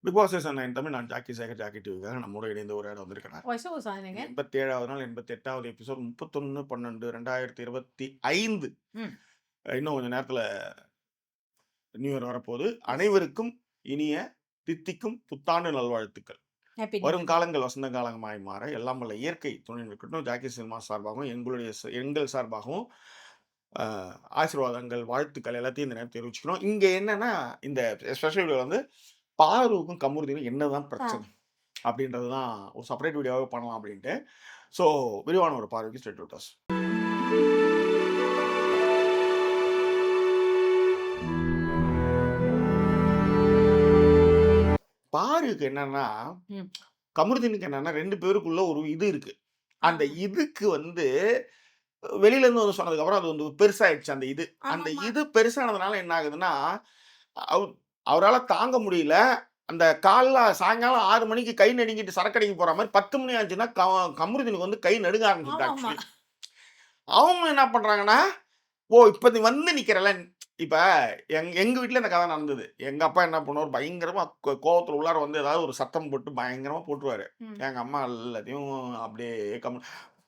Big Boss season 9 Tamil. நான் Jackie Sekar, Jackie டிவிக்காக நம்மோட இணைந்து ஒரு இடம் வந்திருக்கிறேன். வயசு சாதனைங்க. 87வது நாள், 88வது எபிசோட் 31/12/2025. ம். இன்னும் கொஞ்சம் நேரத்தில் நியூ இயர் வரப்போகுது. அனைவருக்கும் இனிய தித்திக்கும் புத்தாண்டு நல்வாழ்த்துக்கள். ஹாப்பி நியூ வரும் இயர். காலங்கள் வசந்த காலமாய் மாற எல்லாம் வல்ல இயற்கை துணை இருக்கட்டும். ஜாக்கி சினிமா சார்பாகவும் எங்கள் சார்பாகவும் ஆசீர்வாதங்கள், வாழ்த்துக்கள் எல்லாத்தையும் இந்த நேரம் தெரிவிச்சுக்கணும். இங்கே என்னன்னா, இந்த ஸ்பெஷல் வீடியோ வந்து பாருவுக்கும் கமருதீனுக்கும் என்னதான் பிரச்சனை அப்படின்றது தான் ஒரு செப்பரேட் வீடியோவாக பண்ணலாம் அப்படின்ட்டு. ஸோ விரிவான ஒரு பார்வைக்கு ஸ்ட்ரெயிட் டு டாஸ். பாருக்கு என்னன்னா, ம். கமருதீனுக்கு என்னன்னா 2 பேருக்குள்ள ஒரு இது இருக்கு. அந்த ஆமா. இதுக்கு வந்து வெளியில இருந்து வந்து சொன்னதுக்கு அப்புறம் அது வந்து பெருசாயிடுச்சு அந்த இது. அந்த ஆமாமா. இது பெருசானதுனால என்ன ஆகுதுன்னா, அவரால தாங்க முடியல. அந்த சாயங்காலம் 6 மணிக்கு கை நடுங்கிட்டு சரக்கடிக்க போற மாரி 10 மணி ஆச்சுன்னா, கமருதீனுக்கு வந்து கை நடுங்க ஆரம்பிச்சுது ஆமாமா. ஆக்சுவலி. அவங்க என்ன பண்றாங்கன்னா, ஓ இப்ப நீ வந்து நிக்கிறல்ல, இப்ப எங்க வீட்ல இந்த கதை நடந்தது. எங்க அப்பா என்ன பண்ணுவாரு, பயங்கரமா கோவத்துல உள்ளார வந்து ஏதாவது ஒரு சத்தம் போட்டு பயங்கரமா போட்டுருவாரு. ம். எங்க அம்மா எல்லாத்தையும் அப்படியே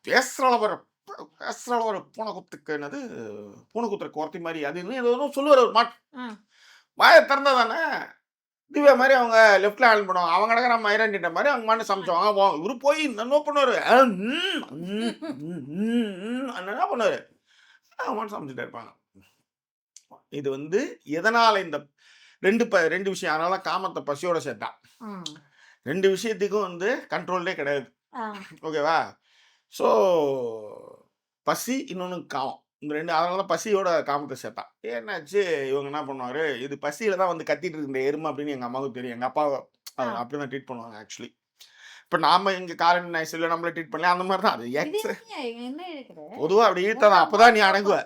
பேசுற அளவு பூனை குத்துக்கு என்னது, பூனை குத்துற குறத்தி மாதிரி அது இன்னும் ஏதோ சொல்லுவாரு ஒரு ம். வாயை திறந்தா தானே திவ்யா மாதிரி அவங்க லெஃப்ட்ல ஹேண்ட் பண்ணுவாங்க. அவங்க கிடக்க நம்ம ஐரண்டிட்ட மாதிரி அவங்க மாட்டு சமைச்சவங்க. இவரு போய் என்ன பண்ணுவாரு, என்ன பண்ணுவாரு, அவங்க மாட்டு சமைச்சுட்டே இருப்பாங்க. இது வந்து எதனால இந்த ரெண்டு விஷயம். அதனால காமத்தை பசியோட சேர்த்தான். ம். 2 விஷயத்துக்கும் வந்து கண்ட்ரோல்லே கிடையாது. ஆ. ஓகேவா? ஸோ பசி, இன்னொன்று காமம். இந்த 2 அதனால தான் பசியோட காமத்தை சேர்த்தான். என்னாச்சு, இவங்க என்ன பண்ணுவாரு, இது பசியில தான் வந்து கத்திட்டு இருக்கு இந்த எருமை அப்படின்னு எங்க அம்மாவுக்கு தெரியும். எங்க அப்பாவை ஆ. அப்படிதான் ட்ரீட் பண்ணுவாங்க ஆக்சுவலி. இப்ப நாம இங்க காலனி நைஸ்ல நம்மள ட்ரீட் பண்ணல அந்த மாதிரி தான். அது இது என்ன இழுக்குற? பொதுவா அப்படி இழுத்தாதான் அப்பதான் நீ அடங்குவ.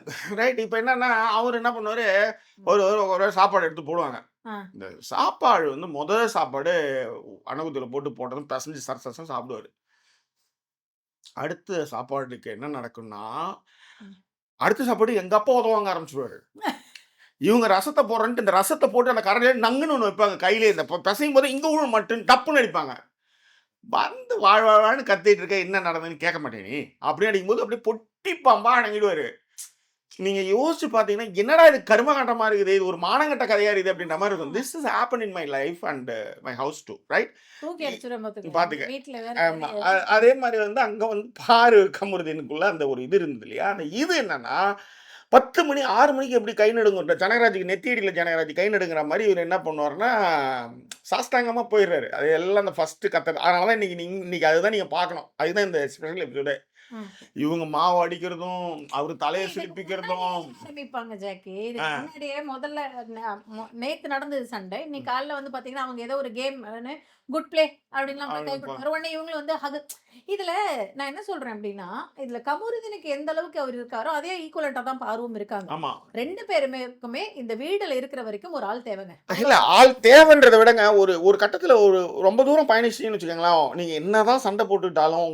ரைட். இப்ப என்னன்னா, அவரு என்ன பண்ணுவாரு, ஒரு ஒரு சாப்பாடு எடுத்து போடுவாங்க. ஆ. இந்த சாப்பாடு வந்து முதல் சாப்பாடு அன்னகுத்தில போட்டதும் பிசைஞ்சு சரசரன்னு சாப்பிடுவாரு. அடுத்த சாப்பாடுக்கு என்ன நடக்கும்னா, ம். அடுத்த சாப்பாடு எங்க அப்பா உதவாங்க ஆரம்பிச்சுருவாரு. இவங்க ரசத்த போடுறேன்ட்டு இந்த ரசத்த போட்டு அந்த கரண்டில நங்குன்னு ஒண்ணு வைப்பாங்க கையிலே. இந்த பெசையும் போது இங்க விழ மாட்டுன்னு டப்புன்னு அடிப்பாங்க. வந்து வாழ்ன்னு கத்திட்டு இருக்க, என்ன நடந்ததுன்னு கேட்க மாட்டே நீ அப்படின்னு அடிக்கும்போது அப்படியே பொட்டி பாம்பா அடங்கிடுவாரு. நீங்க யோசிச்சு பார்த்தீங்கன்னா, என்னடா இது கருமகாண்டமா இருக்குது, இது ஒரு மானங்கெட்ட கதையா இருக்குது அப்படின்ற மாதிரி இருக்கும். This is happen in my life and my house too, right? தூக்கி அடிச்சுரும் பாத்துக்க. பாத்துக்க. வீட்ல வேற ஆமா. அதே மாதிரி வந்து அங்க வந்து பாரு கமருதீனுக்குள்ள அந்த ஒரு இது இருந்தது இல்லையா? அந்த இது என்னன்னா, 10 மணி 6 மணிக்கு எப்படி கை நடுங்கும், ஜனகராஜுக்கு நெத்தியடியில ஜனகராஜ் கை நடுங்குற மாதிரி இவர் என்ன பண்ணுவாருன்னா, சாஷ்டாங்கமா போயிடுறாரு. அது எல்லாம் அந்த ஃபர்ஸ்ட் கத்த. அதனால தான் இன்னைக்கு அதுதான் நீங்க பார்க்கணும். அதுதான் இந்த ஸ்பெஷல் எபிசோடு. ம். இவங்க மாவு அடிக்கிறதும், அவரு தலையை இதுக்கு சுளிப்பிக்கிறதும். முன்னாடியே ஆரம்பிப்பாங்க ஜாக்கி. இதுக்கு முன்னாடியே முதல்ல நேத்து நடந்தது சண்டை. இன்னைக்கு காலைல வந்து பாத்தீங்கன்னா, அவங்க ஏதோ ஒரு கேம் குட் பிளே அப்படின்லாம் கை கொடுப்பாரு. உடனே இவங்களும் வந்து இதுல நான் என்ன சொல்றேன் அப்படின்னா, இதுல கமருதீனுக்கு எந்த அளவுக்கு அவர் இருக்காரோ, அதே ஈக்குவலண்டா தான் பார்வும் இருக்காங்க. ஆமா. 2 பேருமேக்குமே இந்த வீடுல இருக்கிற வரைக்கும் ஒரு ஆள் தேவைங்க. இல்ல ஆள் தேவைன்றத விடங்க, ஒரு கட்டத்துல ஒரு ரொம்ப தூரம் பயணிச்சிட்டீங்கன்னு வச்சுக்கோங்களேன், நீங்க என்னதான் சண்டை போட்டுட்டாலும்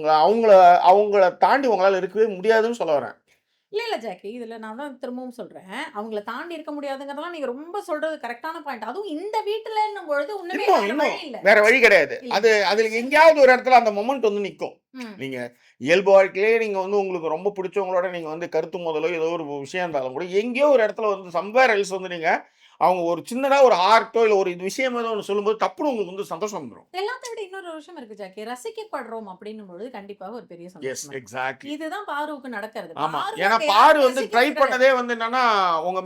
அவங்கள தாண்டி உங்களால இருக்கவே முடியாதுன்னு சொல்ல வரேன். இல்ல ஜாக்கி. இதுல நான் தான் திரும்பவும் சொல்றேன். அவங்கள தாண்டி இருக்க முடியாதுங்கிறதெல்லாம் நீங்க ரொம்ப சொல்றது கரெக்ட்டான பாயிண்ட். அதுவும் இந்த வீட்டுலன்னும் பொழுது ஒண்ணுமே வேற வழி இல்ல. வேற வழி கிடையாது. இல்ல. அதுல எங்கேயாவது ஒரு இடத்துல அந்த மொமெண்ட் வந்து நிக்கும். ம். நீங்க இயல்பு வாழ்க்கையிலேயே நீங்க வந்து உங்களுக்கு ரொம்ப பிடிச்சவங்களோட நீங்க வந்து கருத்து மோதலோ ஏதோ ஒரு விஷயம் இருந்தாலும் கூட, எங்கேயோ ஒரு இடத்துல வந்து சம்வேர் எல்ஸ் வந்து நீங்க அவங்க ஒரு சின்னதா ஒரு ஆர்ட்டோ இல்ல ஒரு விஷயம் ஏதோ ஒண்ணு சொல்லும்போது டப்புனு உங்களுக்கு வந்து சந்தோஷம் வந்துரும். எல்லாத்த விட இன்னொரு விஷயம் இருக்கு ஜாக்கி. ரசிக்கப்படுறோம் அப்படின்னும் பொழுது கண்டிப்பாக ஒரு பெரிய எஸ், சந்தோஷம் இருக்கு. எக்ஸாக்ட்லி. இதுதான் பாருவுக்கு நடக்கிறது. ஆமா. பாரு ஏன்னா அங்க பாரு யாரும் வந்து ரசிக்க ட்ரை வைக்கிறது. பண்ணதே வந்து என்னன்னா, உங்க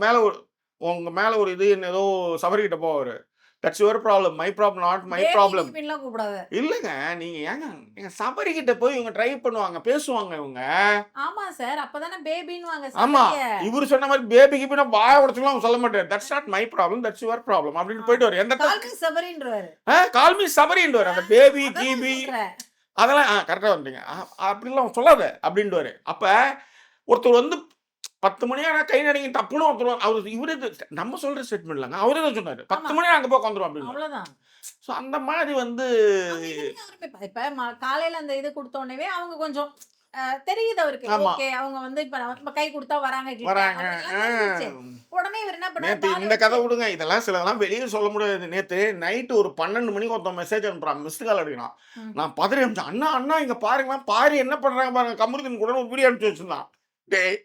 மேல ஒரு இது ஏதோ சபரிகிட்ட போவாரு. That's your problem. My problem not my problem. பேபின்லாம் கூப்பிடாத. இல்லங்க. நீங்க ஏங்க சபரிகிட்ட போய் இவங்க ட்ரை பண்ணுவாங்க, பேசுவாங்க இவங்க. ஆமா சார். அப்பதானே பேபின்னுவாங்க ஆமா. சபரிய. இவரு சொன்ன மாரி பேபி கீபின்னா வாய உடைச்சுலாம் அவங்க சொல்ல மாட்டாரு. That's not my problem. That's your problem அப்படின்னு போயிடுவாரு. எந்த கால் மீ சபரின்றாரு. Call me சபரின்னுவாரு. அந்த பேபி அதான் கீபி சொல்றேன். அதெல்லாம் கரெக்ட்டா வந்துட்டீங்க. அப்படிலாம் சொல்லாத அப்படின்னுவாரு. அப்ப ஒருத்தர் வந்து 10 மணி ஆனா கை நடுங்கி டப்புன்னு வந்துருவாங்க. இவரு நம்ம சொல்ற ஸ்டேட்மெண்ட் இல்லங்க. அவரே தான் சொன்னாரு. 10 மணி அங்க போய் உட்காந்துரும் அப்படின்னு. அவ்வளவுதான். சோ அந்த மாதிரி வந்து இப்ப காலையில அந்த இது குடுத்த உடனே அவங்க கொஞ்சம் தெரியுது அவருக்கு. ஆமா. ஓகே அவங்க வந்து இப்ப நம்ம கை குடுத்தா வராங்க கிட்ட வராங்க. அப்படிலாம் தெரிஞ்சிருச்சு. உடனே இவர் என்ன பண்ணாரு, நேத்து பால் இந்த கதை வச்சு விடுங்க. இதெல்லாம் சிலதெல்லாம் வெளிய சொல்ல முடியாது. நேத்து நைட்டு ஒரு 12 மணிக்கு ஒருத்தன் மெசேஜ் அனுப்புறான். மிஸ்டு கால் அடிக்கிறான். ம். நான் பதறி அனுப்பிச்சேன். "அண்ணா, அண்ணா இங்க பாருங்களேன். பாரு என்ன பண்றாங்க பாருங்க." கமருதீன் கூட ஒரு வீடியோ அனுப்பிச்சு வச்சிருந்தான். டேய்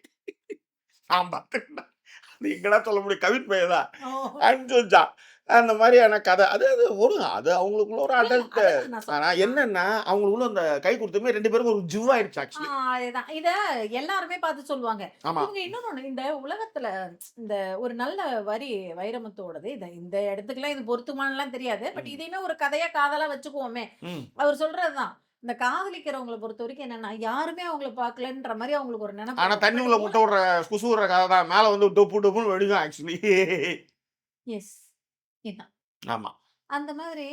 நான் பார்த்துட்டேன்டா. அது எங்கடா சொல்ல முடியும்? கவின் பையன் தான். ஓ! அனுப்பிச்சு வச்சான். அந்த மாரியான கதை. அது அது விடுங்க. அது அவங்களுக்குள்ள ஒரு இல்ல, அடல்ட். அதுதான் நான் ஆனா சொல்றேன். என்னன்னா, அவங்களுக்குள்ள அந்த கை குடுத்தமே 2 பேருக்கும் ஒரு ஜிவ் ஆயிடுச்சு ஆக்சுவலி. அதேதான். இத எல்லாருமே பார்த்து சொல்லுவாங்க. ஆமா. இவங்க இன்னொன்னு இந்த உலகத்துல இந்த ஒரு நல்ல வரி வைரமுத்துவோடது. இந்த இடத்துக்குலாம் இது பொருத்துமான்னுலாம் தெரியாது. பட் ம். இதையுமே ஒரு கதையா, காதலா வச்சுக்குவோமே. ம். அவர் சொல்றதுதான். இந்த காதலிக்கிறவங்கள பொறுத்தவரைக்கும் என்னன்னா, யாருமே அவங்கள பார்க்கலன்ற மாரி அவங்களுக்கு ஒரு நெனப்பு ஆனா இருக்கும். தண்ணி பட் உள்ள முட்டை விடுற குசு விடுற கதை தான். மேல வந்து டொப்பு டொப்புன்னு வெடிக்கும் ஆக்சுவலி. எஸ். இதான். ஆமா. அந்த மாதிரி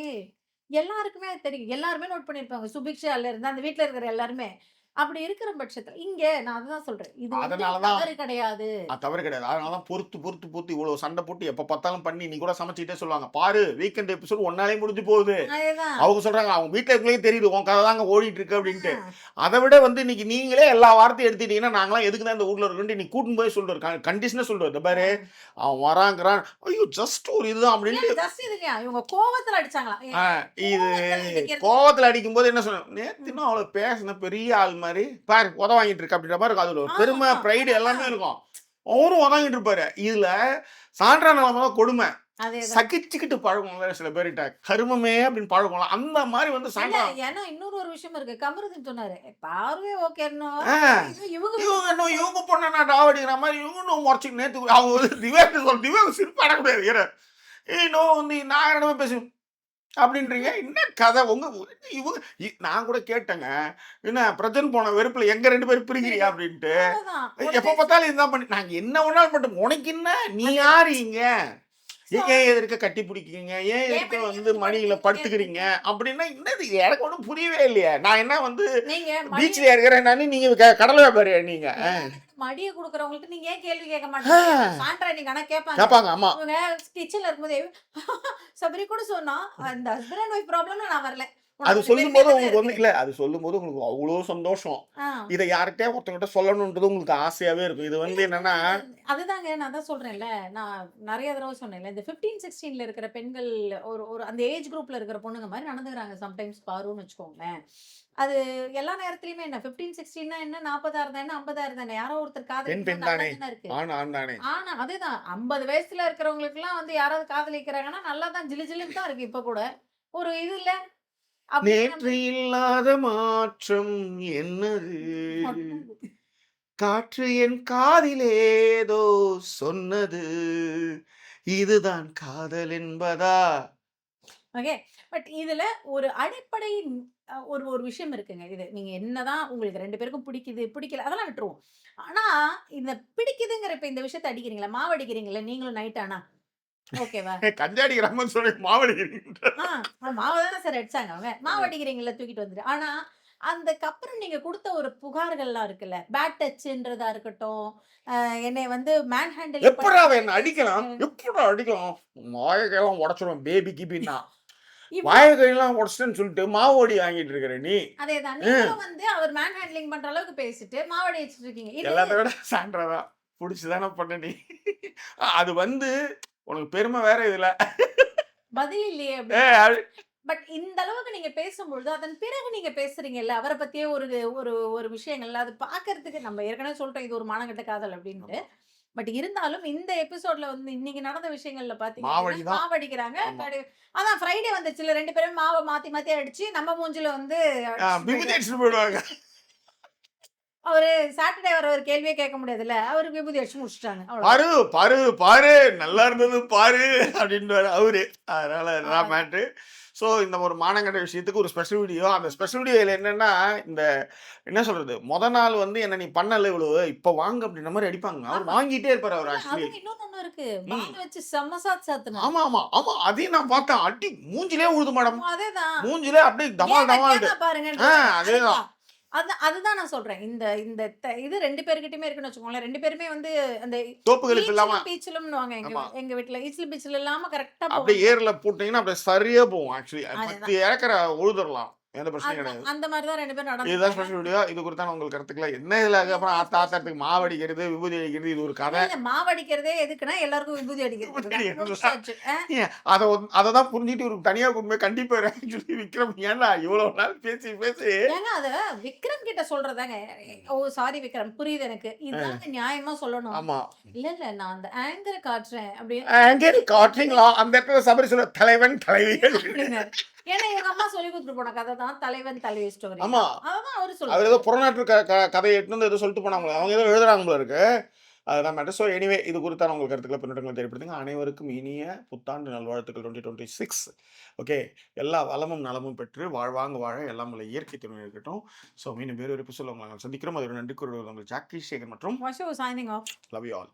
எல்லாருக்குமே அது தெரியும். எல்லாருமே நோட் பண்ணியிருப்பாங்க. சுபிக்ஷால இருந்து அந்த வீட்ல இருக்கிற எல்லாருமே. அப்படி இருக்கிற பட்சத்துல இங்க நான் அதுதான் சொல்றேன். இது வந்து அதனால தான் தவறு கிடையாது. தவறு கிடையாது. அதனால தான் பொறுத்து, பொறுத்து, பொறுத்து இவ்வளோ சண்டை போட்டு எப்ப பார்த்தாலும் பண்ணி நீ கூட சமைச்சுக்கிட்டே சொல்லுவாங்க. பாரு வீக்கெண்ட் எபிசோட் ஒன்னாலே முடிஞ்சு போகுது. அதேதான். அவங்க சொல்றாங்க அவங்க வீட்ல இருக்கவங்களுக்கே தெரியுது உன் கதை தாங்க ஓடிட்டு இருக்கு அப்படின்ட்டு. ஆ. அதை விட வந்து இன்னைக்கு நீங்களே எல்லா வார்த்தையும் எடுத்துட்டீங்கன்னா நாங்களாம் எதுக்கு தான் இந்த ஊர்ல இருக்கோம்னு நீ கூட்டின்னு போய் சொல்றாரு. கண்டிஷனா சொல்றாரு. இந்த பாரு அவன் வராங்கிறான். ஐயோ ஜஸ்ட் ஒரு இதுதான் அப்படின்ட்டு. இல்ல ஜஸ்ட் இதுங்க. இவங்க கோவத்துல அடிச்சாங்களாம். ஆ, இது கோவத்துல அடிக்கிறது. கோவத்துல அடிக்கும்போது என்ன சொன்னேன் நேத்துன்னு அவளை பேசின பெரிய ஆள் மாதிரி பாரு உத வாங்கிட்டு இருக்கு அப்படின்ற மாதிரி இருக்கும். அதுல ஒரு பெருமை ஆமா. ப்ரைடு எல்லாமே இருக்கும். அவரும் உதங்கிட்டு இருப்பாரு. இதுல சான்றா நிலைமை தான் கொடுமை. அதேதான். சகிச்சுக்கிட்டு பழகுவாங்க சில பேர்கிட்ட. கருமமே அப்படின்னு பழகுவாங்க. அந்த மாதிரி வந்து இல்ல சான்றா ஏன்னா இன்னொரு ஒரு விஷயம் இருக்கு. கமருதீன் சொன்னாரு. பார்வை ஓகேன்னோ. ஆ, இவங்க இவங்க இன்னும் இவங்க பொண்ணை நான் டாவடிக்கிற மாதிரி இவங்க இன்னும் முறைச்சிக்கு நேற்று அவங்க வந்து திவேக்கு சிரிப்பு அடக்க முடியாது. இன்னும் வந்து நான் என்னமே பேசு அப்படின்றீங்க. என்ன கதை உங்க இவங்க நான் கூட கேட்டேங்க. என்ன பிரஜன் போன வெறுப்புல எங்க 2 பேரும் பிரிக்கிறியா அப்படின்ட்டு. அவ்வளவுதான். எப்ப உடனே பார்த்தாலும் இதுதான் பண்ணி நாங்க என்ன வேணாலும் மட்டும் உனக்கு என்ன நீ யாரு இங்க ஏன் எதற்க கட்டி பிடிக்கிறீங்க ஏன் எதற்க வந்து மணியில படுத்துக்கிறீங்க அப்படின்னா என்னது எனக்கு ஒன்றும் புரியவே இல்லையா. நான் என்ன வந்து நீங்க மடிய பீச்ல இருக்கிறேன் நானு நீங்க கடலை வியாபாரியா நீங்க மடிய குடுக்குறவங்கள்ட்ட நீங்க ஏன் கேள்வி கேட்க மாட்டீங்க? சான்றா நீங்க ஆனா கேட்பாங்க. கேட்பாங்க. ஆமா இவங்க கிச்சன்ல இருக்கும்போதே சபரி கூட சொன்னா, அந்த ஹஸ்பண்ட் அண்ட் ஒய்ஃப் ப்ராப்ளம்ல நான் வரல. அது உனக்கு சொல்லும் பெருமையா போது தானே உங்களுக்கு வந்து இருக்கு. இல்ல அது சொல்லும் போது உங்களுக்கு அவ்வளோ சந்தோஷம். ஆ. இதை யார்கிட்டயே ஒருத்தவங்கிட்ட சொல்லணுன்றது உங்களுக்கு ஆசையாவே இருக்கும். இது வந்து என்னன்னா அதுதாங்க நான் தான் சொல்றேன்ல. நான் நெறைய தடவ சொன்னேன்ல. இந்த 15, 16ல இருக்கிற பெண்கள் ஒரு ஒரு அந்த ஏஜ் குரூப்ல இருக்கிற பொண்ணுங்க மாரி நடந்துக்கிறாங்க சம்டைம்ஸ் பாருன்னு வச்சுக்கோங்களேன். அது எல்லா நேரத்துலயுமே என்ன 15, 16னா என்ன 40 இருந்தா என்ன 50 இருந்தா என்ன யாரோ ஒருத்தர் பெண் பெண் காதலிக்கிறது தானே நல்லா தானே இருக்கு. ஆண் ஆண் தானே. ஆனா அதேதான் 50 வயசுல இருக்கிறவங்களுக்குலாம் வந்து யாராவது காதலிக்கிறாங்கன்னா நல்லா தான் ஜிலு ஜிலுன்னு தான் இருக்கு இப்ப கூட. ஒரு இது இல்ல. அப்படிங்கிற நேற்று இல்லாத மாற்றம் என்னது மாரி காற்று என் காதிலேதோ சொன்னது இதுதான் காதல் என்பதா. ஓகே. பட் இதுல ஒரு அடிப்படை ஒரு ஒரு விஷயம் இருக்குங்க. இது நீங்க என்னதான் உங்களுக்கு 2 பேருக்கும் பிடிக்குது, பிடிக்கல அதெல்லாம் விட்டுருவோம். ஆனா இந்த பிடிக்குதுங்கிற இப்ப இந்த விஷயத்த அடிக்கிறீங்களா? மாவு அடிக்கிறீங்கல்ல நீங்களும் நைட் ஆனா. ஓகேவா? கஞ்சாடி கிராமம் சொல்லி மாவடிக்கிறீங்க. மாவு தானே சார் அடிச்சாங்க அவங்க. மாவு அடிக்கிறீங்கல்ல தூக்கிட்டு வந்துட்டு. ஆனா அதுக்கப்புறம் நீங்க குடுத்த ஒரு புகார்கள்லாம் இருக்குல்ல. பேட் டச்சுன்றதா இருக்கட்டும். என்னைய வந்து மேன் ஹேண்டில் எப்படா அவன் என்ன அடிக்கலாம் எப்படா அடிக்கலாம் வாயகையெல்லாம் உடச்சிருவேன் பேபி கிபின்னா வாயகையெல்லாம் உடச்சிட்டேன்னு சொல்லிட்டு மாவோடி வாங்கிட்டு இருக்கிற நீ. அதேதான். நீங்களும் வந்து அவர் மேன் ஹேண்ட்லிங் பண்ற அளவுக்கு பேசிட்டு மாவடி வச்சுட்டு இருக்கீங்க. இது எல்லாத்த விட சான்றா தான் பிடிச்சுதானே பண்ண நீ. அது வந்து உனக்கு பெருமை வேற இதுல. பதில் இல்லையே ஏ, அப்படின்னு. பட் இந்த அளவுக்கு நீங்க பேசும்பொழுது, அதன் பிறகு நீங்க பேசுறீங்கல்ல, அவர பத்தியே ஒரு ஒரு ஒரு விஷயங்கள் அது பார்க்கறதுக்கு நம்ம ஏற்கனவே சொல்லிட்டோம் இது ஒரு மானங்கெட்ட காதல் அப்படின்ட்டு. பட் இருந்தாலும் இந்த எபிசோட்ல வந்து இன்னைக்கு நடந்த விஷயங்கள்ல பாத்தீங்கன்னா மாவடி தான். மாவடிக்கிறாங்க. ஆமா. அதான் ஃப்ரைடே வந்துச்சுல்ல 2 பேரும் மாவை மாத்தி மாத்தி அடிச்சு நம்ம மூஞ்சில வந்து அடிச்சுட்டு விபூதி அடிச்சுட்டு போயிடுவாங்க. அவரு சாட்டர்டே வர ஒரு கேள்வியே கேட்க முடியாதுல்ல. அவருக்கு விபூதி அடிச்சு முடிச்சுட்டாங்க. அவ்வளவுதான். பாரு பாரு பாரு நல்லா இருந்தது பாரு அப்படின்ட்டு அவரு. அதனால இதுதான் மேட்ரு. ஸோ இந்த ஒரு மானங்கட்ட விஷயத்துக்கு ஒரு ஸ்பெஷல் வீடியோ. அந்த ஸ்பெஷல் வீடியோவில் என்னன்னா இந்த என்ன சொல்றது முத நாள் வந்து என்ன நீ பண்ணல இவ்வளவு இப்போ வாங்க அப்படின்ற மாதிரி அடிப்பாங்க. அவர் ஆமா. வாங்கிட்டே இருப்பாரு அவர் ஆக்சுவலி. அதுவும் இன்னொன்னு இருக்கு. பால் வச்சு செம்ம சாத்துனாரு. ஆமா ஆமா ஆமா அதையும் நான் பார்த்தேன். அடி மூஞ்சிலே உழுது மேடம். அதேதான். மூஞ்சிலே அப்படியே தமால் தமால். ஏன்னா பாருங்க. அதேதான். அதுதான் நான் சொல்றேன். இந்த இந்த இது 2 பேர்கிட்டயுமே இருக்குன்னு வச்சுக்கோங்களேன். 2 பேருமே வந்து அந்த தோப்புகளுக்கு இல்லாம பீச்சலும்னுவாங்க எங்க வீட்ல. ஈச்சல் பீச்சல் இல்லாம கரெக்ட்டா அப்படியே ஏர்ல போட்டீங்கன்னா அப்படியே சரியா போகும் ஆக்சுவலி. அதேதான். 10 ஏக்கரை உழுதுறலாம். எந்த பிரச்சனையும் கிடையாது. அந்த மாதிரி தான் 2 பேரும் இதுதான் நடந்துட்டாங்க. Special video. இது குறித்தான உங்கள் கருத்துக்களை என்ன இதில் அப்புறம் ஆத்தாத்துக்கு மாவடிக்கிறது விபூதி அடிக்கிறது இது ஒரு கதை. இல்ல மாவடிக்கிறதே எதுக்குன்னா எல்லாருக்கும் விபூதி அடிக்கிறது முடிச்சாச்சு. அதை தான் புரிஞ்சுட்டு இவருக்கு தனியா கொண்டு போய் கண்டிப்பா சொல்லி விக்ரம் ஏன்னா இவ்வளவு நாள் பேசி பேசி ஏங்க அத விக்ரம் கிட்ட சொல்றதாங்க. ஓ சாரி விக்ரம் புரியுது எனக்கு. இதாங்க நியாயமா சொல்லணும். ஆமா இல்ல நான் அந்த ஆங்கர் காட்டுறேன் அங்கே காட்டுறீங்களா அந்த இடத்துல சபரி சொல்ல தலைவன் தலைவி அப்படின்னாரு. ஏன்னா எங்க அம்மா சொல்லி கொடுத்துட்டு போன கதை தான் தலைவன் தலைவி ஸ்டோரி. ஆமா அதான் அவரு அவர் சொல்றாரு. ஏதோ புறநாட்டு கதையை எட்டு வந்து ஏதோ சொல்லிட்டு போனாங்களே அவங்க ஏதோ எழுதுறாங்க போல இருக்கு. அதுதான் மேட்டர். ஸோ எனிவே இது குறித்தான உங்கள் கருத்துக்களை பின்னோட்டங்களை தெரியப்படுத்துங்க. அனைவருக்கும் இனிய புத்தாண்டு நல்வாழ்த்துக்கள் 2026. ஓகே, எல்லா வளமும் நலமும் பெற்று வாழ்வாங்க வாழ எல்லாம் உள்ள இயற்கை துணை இருக்கட்டும். ஸோ மீண்டும் வேறு ஒரு எபிசோட உங்களை சந்திக்கிறோம். அது ஒரு நன்றி கூறுவது உங்கள் ஜாக்கி சேகர் மற்றும் வாஷோ signing off. Love you all.